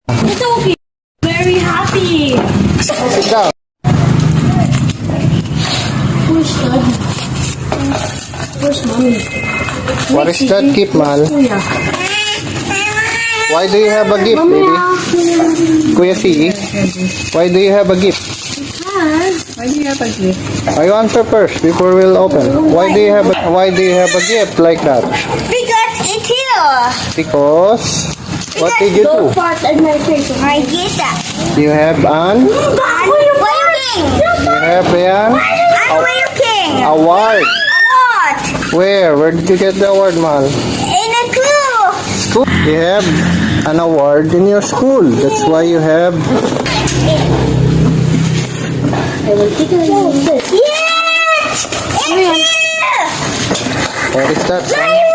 It's okay. Very happy. Sit down. Where's Daddy? Where's Mommy? What is that gift, Mal? Kuya. Why do you have a gift, baby? Kuya C, why do you have a gift? Why do you have a gift? I answer first before we'll open. Why do you have a gift like that? Because it's here. Because what did you do? Don't fart in my face. I get that. You have an Waiting. you have I'm waiting. award. What? Where did you get the award, Mal? In a clue. School. You have an award in your school. That's why you have. I will take it. Yes! It's here! What is that? Flying